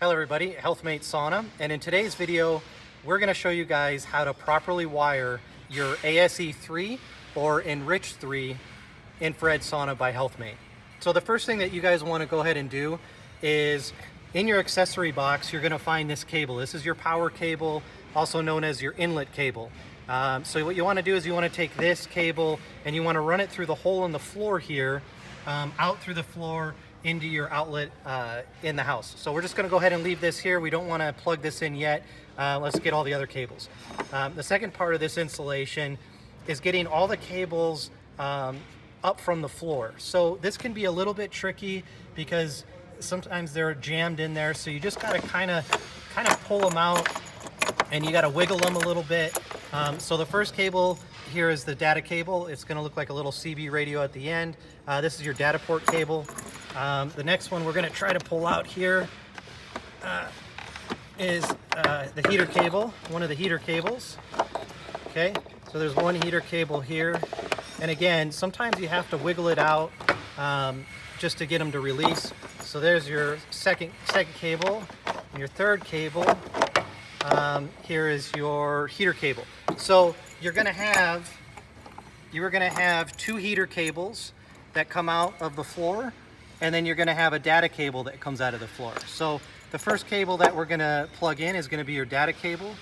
Hello everybody, HealthMate Sauna, and in today's video we're going to show you guys how to properly wire your ASE 3 or Enrich 3 infrared sauna by HealthMate. So the first thing that you guys want to go ahead and do is in your accessory box you're going to find this cable. This is your power cable, also known as your inlet cable. So what you want to do is you want to take this cable and you want to run it through the hole in the floor here, out through the floor into your outlet in the house. So we're just going to go ahead and leave this here. We don't want to plug this in yet. Let's get all the other cables. The second part of this installation is getting all the cables up from the floor. So this can be a little bit tricky because sometimes they're jammed in there. So you just got to kind of pull them out, and you got to wiggle them a little bit. So the first cable here is the data cable. It's going to look like a little CB radio at the end. This is your data port cable. The next one we're going to try to pull out here is the heater cable, one of the heater cables. Okay, so there's one heater cable here, and again, sometimes you have to wiggle it out just to get them to release. So there's your second cable, and your third cable. Here is your heater cable. So you're going to have two heater cables that come out of the floor, and then you're going to have a data cable that comes out of the floor. So the first cable that we're going to plug in is going to be your data cable.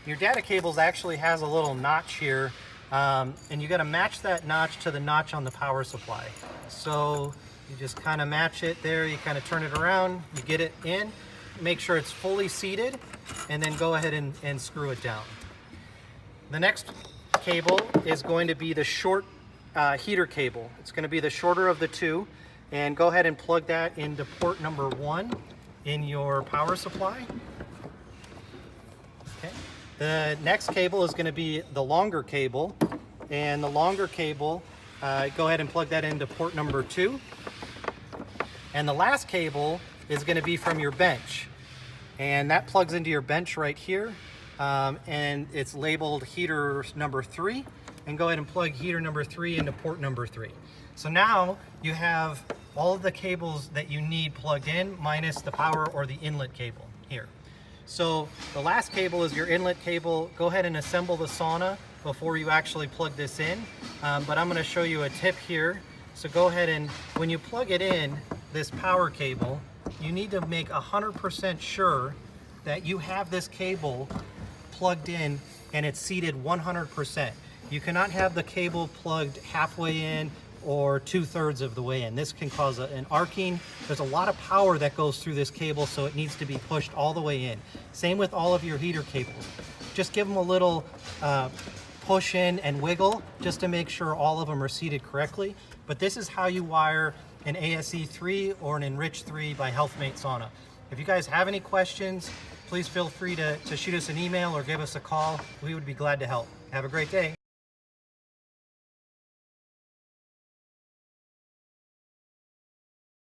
Your data cable actually has a little notch here, and you got to match that notch to the notch on the power supply. So you just kind of match it there, you kind of turn it around, you get it in, make sure it's fully seated, and then go ahead and screw it down. The next cable is going to be the short heater cable. It's going to be the shorter of the two, and go ahead and plug that into port number 1 in your power supply. Okay. The next cable is going to be the longer cable, and the longer cable, go ahead and plug that into port number 2. And the last cable is going to be from your bench, and that plugs into your bench right here, and it's labeled heater number 3, and go ahead and plug heater number 3 into port number 3. So now you have all of the cables that you need plugged in, minus the power or the inlet cable here. So the last cable is your inlet cable. Go ahead and assemble the sauna before you actually plug this in, but I'm going to show you a tip here. So go ahead and when you plug it in, this power cable, you need to make 100% sure that you have this cable plugged in and it's seated 100%. You cannot have the cable plugged halfway in or 2/3 of the way in. This can cause an arcing. There's a lot of power that goes through this cable, so it needs to be pushed all the way in. Same with all of your heater cables. Just give them a little push in and wiggle just to make sure all of them are seated correctly. But this is how you wire an ASE 3 or an Enrich 3 by HealthMate Sauna. If you guys have any questions, please feel free to shoot us an email or give us a call. We would be glad to help. Have a great day.